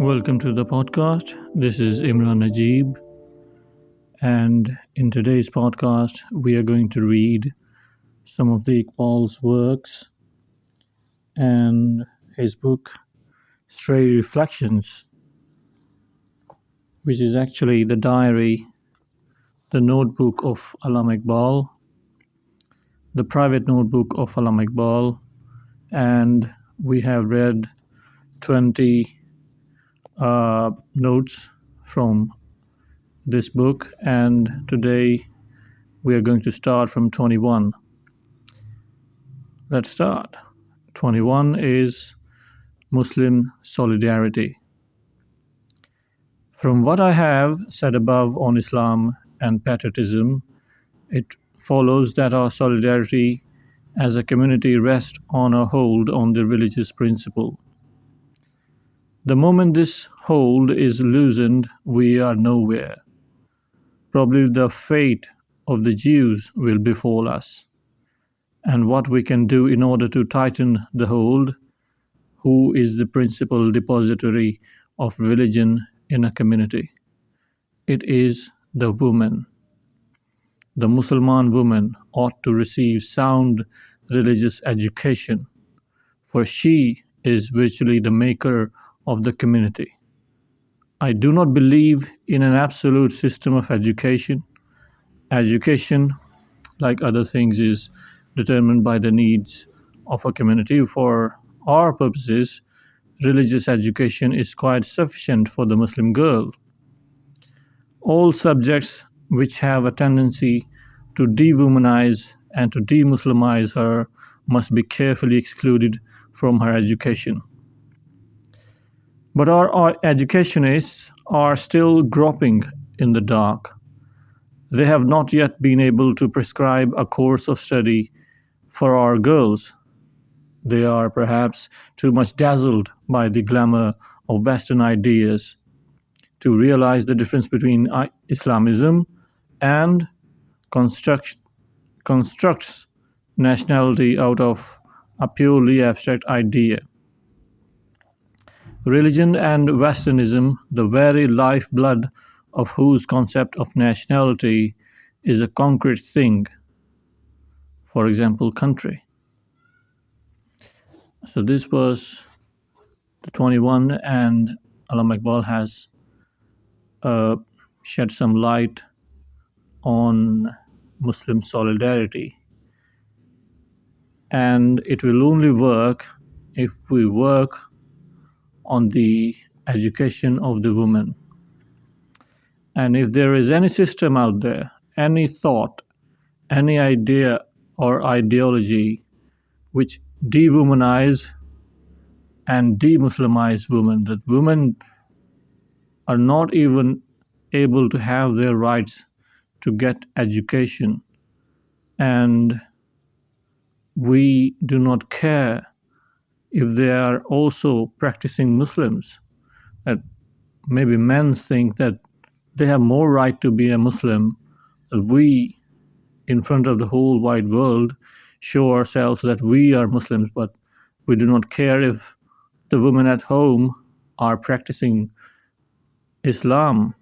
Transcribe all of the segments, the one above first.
Welcome to the podcast. This is Imran Najib, and in today's podcast, we are going to read some of the Iqbal's works and his book, Stray Reflections, which is actually the diary, the notebook of Allama Iqbal, the private notebook of Allama Iqbal, and we have read 20 notes from this book, and today we are going to start from 21. Let's start. 21 is Muslim solidarity. From what I have said above on Islam and patriotism, it follows that our solidarity as a community rests on a hold on the religious principle. The moment this hold is loosened, we are nowhere. Probably the fate of the Jews will befall us. And what we can do in order to tighten the hold, who is the principal depository of religion in a community? It is the woman. The Muslim woman ought to receive sound religious education, for she is virtually the maker of the community. I do not believe in an absolute system of education. Education, like other things, is determined by the needs of a community. For our purposes, religious education is quite sufficient for the Muslim girl. All subjects which have a tendency to dewomanize and to demuslimize her must be carefully excluded from her education. But our educationists are still groping in the dark. They have not yet been able to prescribe a course of study for our girls. They are perhaps too much dazzled by the glamour of Western ideas to realize the difference between Islamism and constructs nationality out of a purely abstract idea. Religion and Westernism, the very lifeblood of whose concept of nationality is a concrete thing, for example, country. So this was the 21, and Allama Iqbal has shed some light on Muslim solidarity. And it will only work if we work on the education of the woman. And if there is any system out there, any thought, any idea or ideology which dewomanize and demuslimize women, that women are not even able to have their rights to get education, and we do not care if they are also practicing Muslims. That maybe men think that they have more right to be a Muslim, that we, in front of the whole wide world, show ourselves that we are Muslims, but we do not care if the women at home are practicing Islam.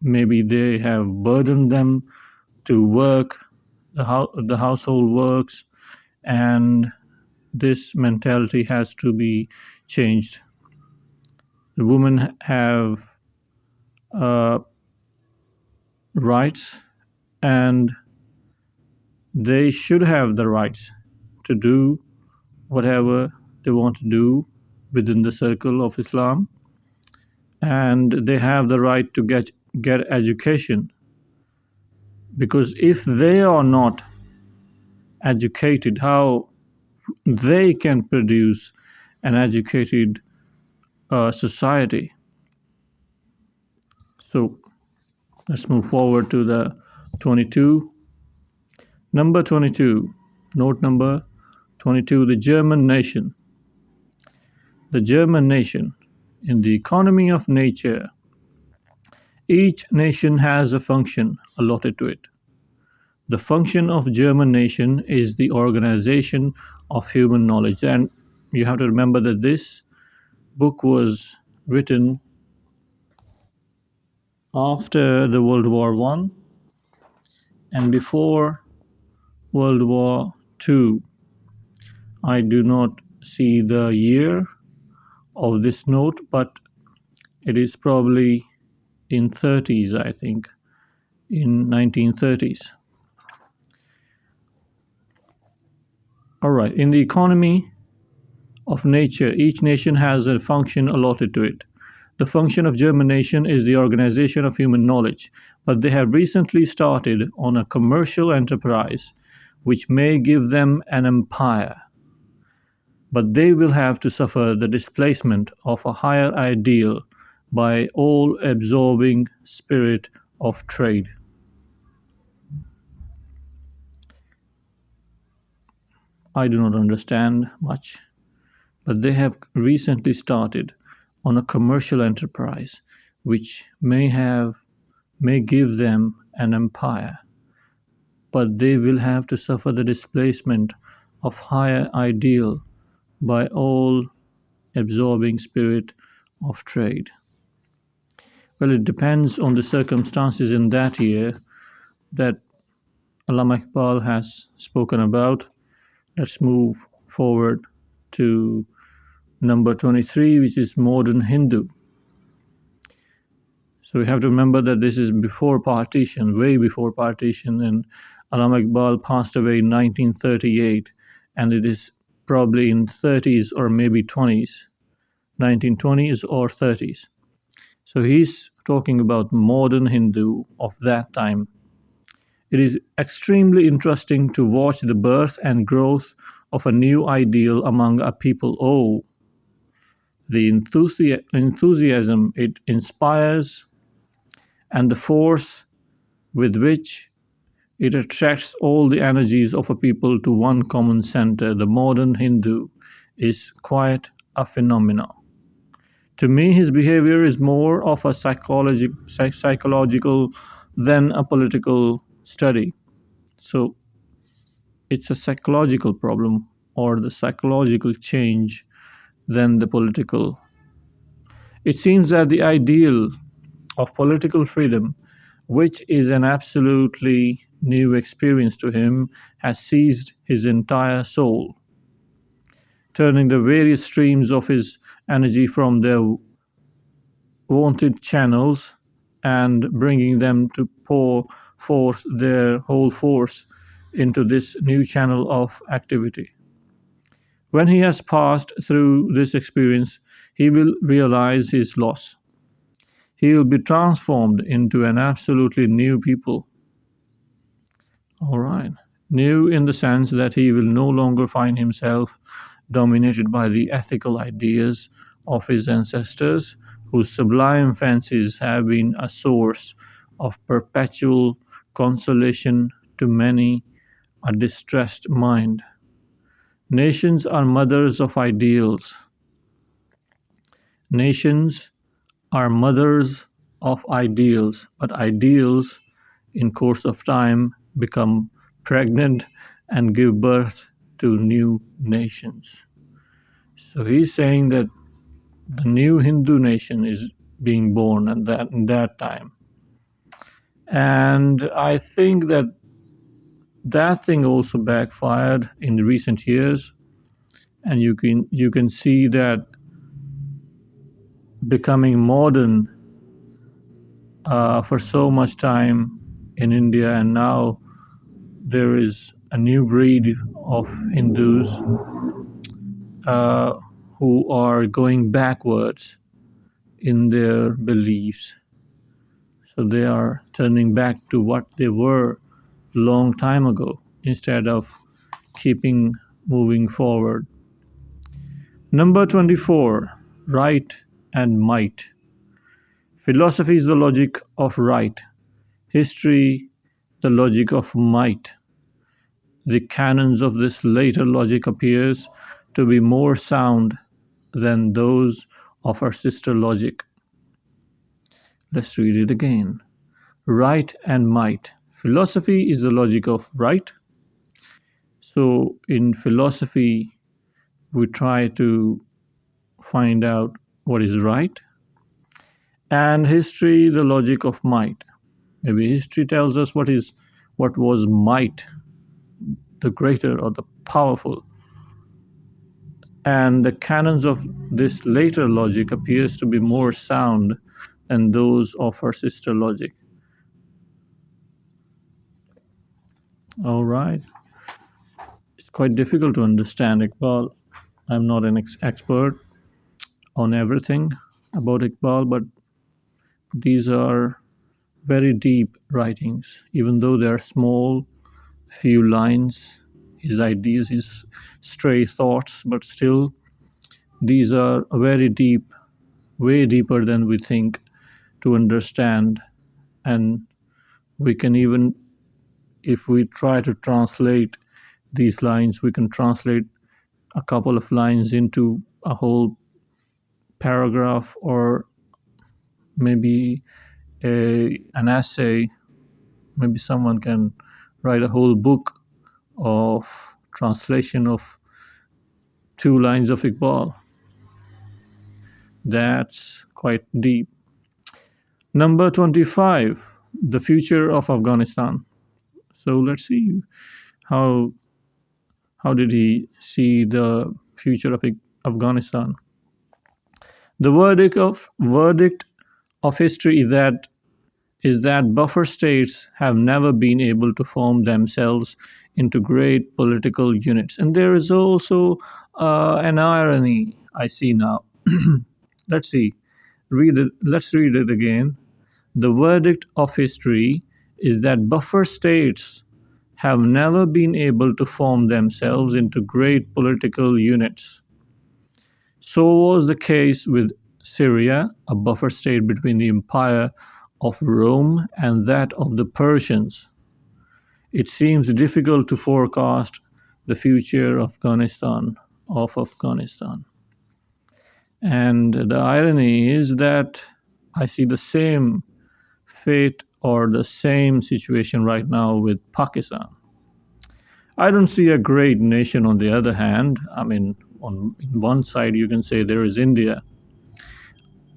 Maybe they have burdened them to work, the household works, and this mentality has to be changed. The women have rights, and they should have the rights to do whatever they want to do within the circle of Islam, and they have the right to get education, because if they are not educated, how they can produce an educated society? So let's move forward to the 22. Number 22, note number 22, the German nation. The German nation. In the economy of nature, each nation has a function allotted to it. The function of German nation is the organization of human knowledge. And you have to remember that this book was written after the World War One and before World War Two. I do not see the year of this note, but it is probably in 30s, I think, in 1930s. All right, in the economy of nature, each nation has a function allotted to it. The function of germination is the organization of human knowledge, but they have recently started on a commercial enterprise which may give them an empire. But they will have to suffer the displacement of a higher ideal by all-absorbing spirit of trade. I do not understand much, but they have recently started on a commercial enterprise which may give them an empire, but they will have to suffer the displacement of higher ideal by all absorbing spirit of trade. Well, it depends on the circumstances in that year that Allama Iqbal has spoken about. Let's move forward to number 23, which is modern Hindu. So we have to remember that this is before partition, way before partition, and Allama Iqbal passed away in 1938, and it is probably in 30s or maybe 20s, 1920s or 30s. So he's talking about modern Hindu of that time. It is extremely interesting to watch the birth and growth of a new ideal among a people. Oh, the enthusiasm it inspires and the force with which it attracts all the energies of a people to one common center. The modern Hindu is quite a phenomenon. To me, his behavior is more of a psychological than a political study. So it's a psychological problem or the psychological change than the political. It seems that the ideal of political freedom, which is an absolutely new experience to him, has seized his entire soul, turning the various streams of his energy from their wanted channels and bringing them to pour forth their whole force into this new channel of activity. When he has passed through this experience, he will realize his loss. He will be transformed into an absolutely new people. All right. New in the sense that he will no longer find himself dominated by the ethical ideas of his ancestors, whose sublime fancies have been a source of perpetual consolation to many a distressed mind. Nations are mothers of ideals. Nations are mothers of ideals, but ideals in course of time become pregnant and give birth to new nations. So he's saying that the new Hindu nation is being born at that time. And I think that that thing also backfired in the recent years, and you can see that becoming modern for so much time in India, and now there is a new breed of Hindus who are going backwards in their beliefs. So they are turning back to what they were long time ago instead of keeping moving forward. Number 24, right and might. Philosophy is the logic of right. History, the logic of might. The canons of this later logic appears to be more sound than those of our sister logic. Let's read it again. Right and might. Philosophy is the logic of right. So in philosophy, we try to find out what is right And history, the logic of might. Maybe history tells us what was might, the greater or the powerful. And the canons of this later logic appears to be more sound than those of her sister logic. All right. It's quite difficult to understand Iqbal. I'm not an expert on everything about Iqbal, but these are very deep writings, even though they are small, few lines, his ideas, his stray thoughts, but still, these are very deep, way deeper than we think to understand. And we can even, if we try to translate these lines, we can translate a couple of lines into a whole paragraph, or maybe an essay. Maybe someone can write a whole book of translation of 2 lines of Iqbal. That's quite deep. Number 25, the future of Afghanistan. So let's see how did he see the future of Afghanistan. The verdict of history is that buffer states have never been able to form themselves into great political units. And there is also an irony I see now. Let's see. Let's read it again. The verdict of history is that buffer states have never been able to form themselves into great political units. So was the case with Syria, a buffer state between the empire of Rome and that of the Persians. It seems difficult to forecast the future of Afghanistan. And the irony is that I see the same fate or the same situation right now with Pakistan. I don't see a great nation on the other hand. I mean, on one side you can say there is India.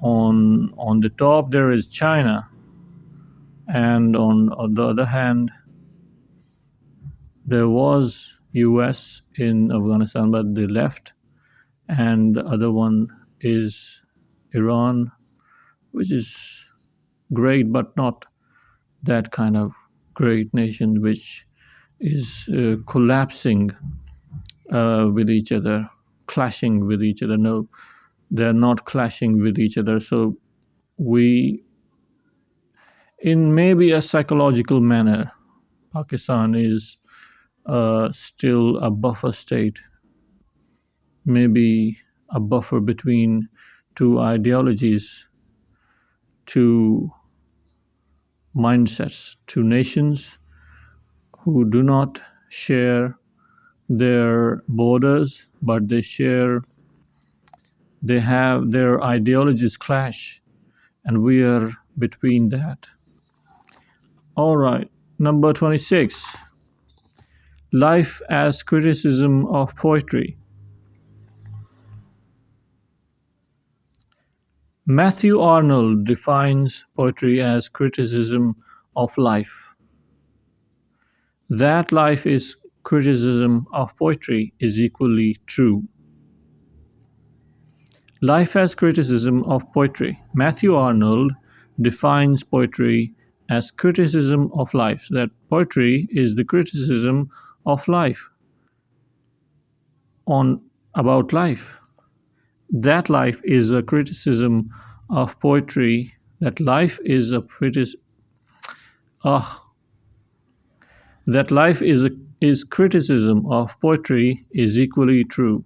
On the top there is China. And on the other hand, there was US in Afghanistan, but they left. And the other one is Iran, which is great, but not that kind of great nation which is collapsing with each other, clashing with each other. No, they're not clashing with each other. So we, in maybe a psychological manner, Pakistan is still a buffer state, maybe a buffer between 2 ideologies, 2 mindsets, 2 nations who do not share their borders, but they have their ideologies clash, and we are between that. All right, number 26, life as criticism of poetry. Matthew Arnold defines poetry as criticism of life. That life is criticism of poetry is equally true. Life as criticism of poetry. Matthew Arnold defines poetry as criticism of life. That poetry is the criticism of life about life. That life is a criticism of poetry. That life is a that life is criticism of poetry is equally true.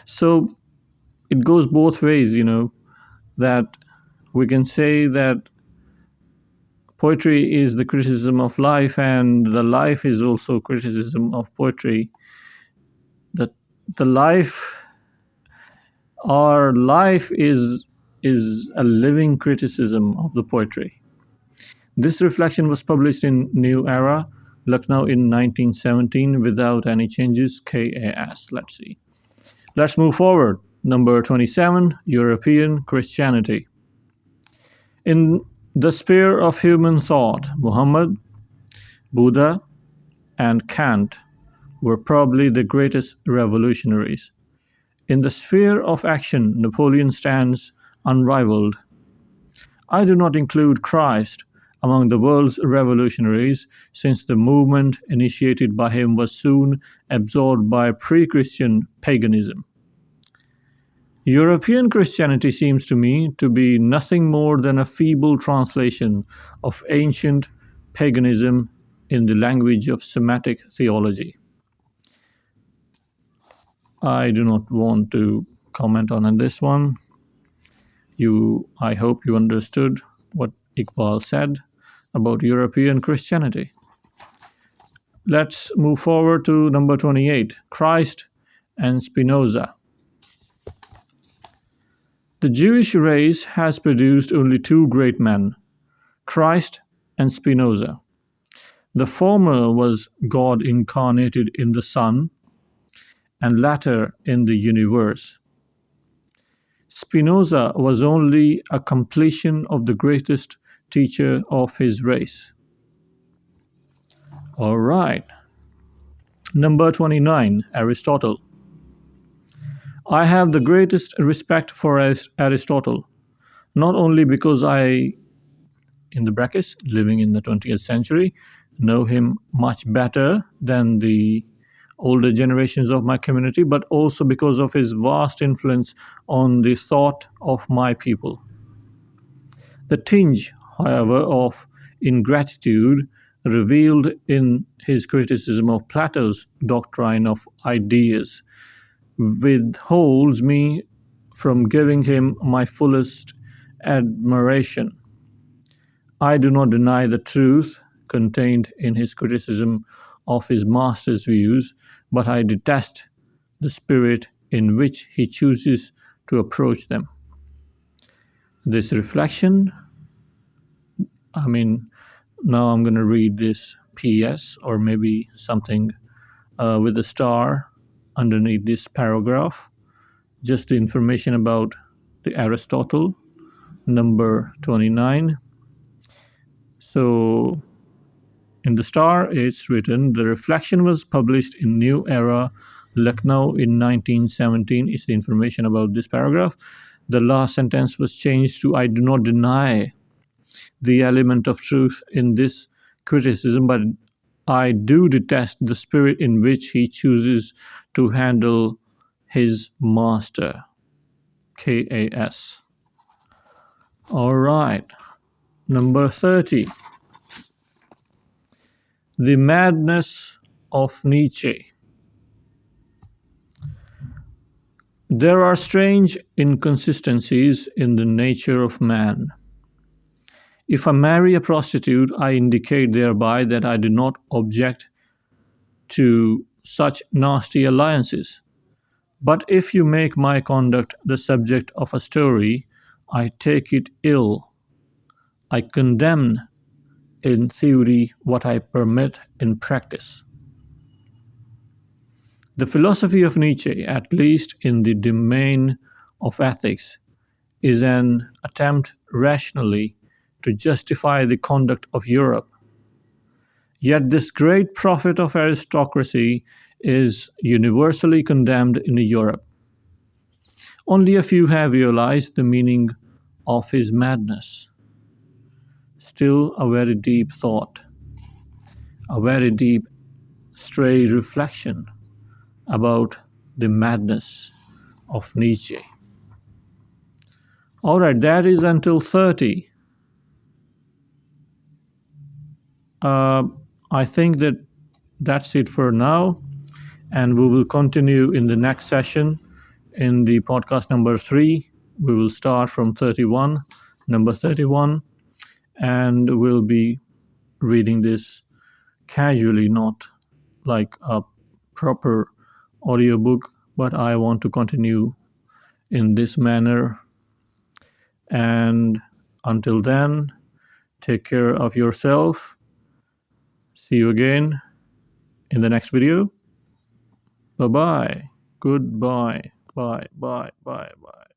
So it goes both ways, that we can say that poetry is the criticism of life, and the life is also criticism of poetry. That our life is a living criticism of the poetry. This reflection was published in New Era, Lucknow in 1917 without any changes, KAS. Let's see. Let's move forward. Number 27, European Christianity. In the sphere of human thought, Muhammad, Buddha, and Kant were probably the greatest revolutionaries. In the sphere of action, Napoleon stands unrivaled. I do not include Christ among the world's revolutionaries, since the movement initiated by him was soon absorbed by pre-Christian paganism. European Christianity seems to me to be nothing more than a feeble translation of ancient paganism in the language of Semitic theology. I do not want to comment on this one. I hope you understood what Iqbal said about European Christianity. Let's move forward to number 28, Christ and Spinoza. The Jewish race has produced only two great men, Christ and Spinoza. The former was God incarnated in the Son, and latter in the universe. Spinoza was only a completion of the greatest teacher of his race. All right. Number 29, Aristotle. I have the greatest respect for Aristotle, not only because I, in the brackets, living in the 20th century, know him much better than the older generations of my community, but also because of his vast influence on the thought of my people. The tinge, however, of ingratitude revealed in his criticism of Plato's doctrine of ideas withholds me from giving him my fullest admiration. I do not deny the truth contained in his criticism of his master's views, but I detest the spirit in which he chooses to approach them. This reflection, now I'm going to read this PS or maybe something with a star underneath this paragraph, just the information about the Aristotle, number 29. So in the star, it's written, the reflection was published in New Era, Lucknow in 1917 is the information about this paragraph. The last sentence was changed to, I do not deny the element of truth in this criticism, but I do detest the spirit in which he chooses to handle his master. KAS. All right. Number 30. The madness of Nietzsche. There are strange inconsistencies in the nature of man. If I marry a prostitute, I indicate thereby that I do not object to such nasty alliances. But if you make my conduct the subject of a story, I take it ill. I condemn in theory what I permit in practice. The philosophy of Nietzsche, at least in the domain of ethics, is an attempt rationally to justify the conduct of Europe. Yet this great prophet of aristocracy is universally condemned in Europe. Only a few have realized the meaning of his madness. Still a very deep thought, a very deep, stray reflection about the madness of Nietzsche. All right, that is until 30. I think that's it for now, and we will continue in the next session. In the podcast number 3, we will start from number 31, and we'll be reading this casually, not like a proper audiobook, but I want to continue in this manner. And until then, take care of yourself. See you again in the next video. Bye-bye. Goodbye. Bye, bye, bye, bye.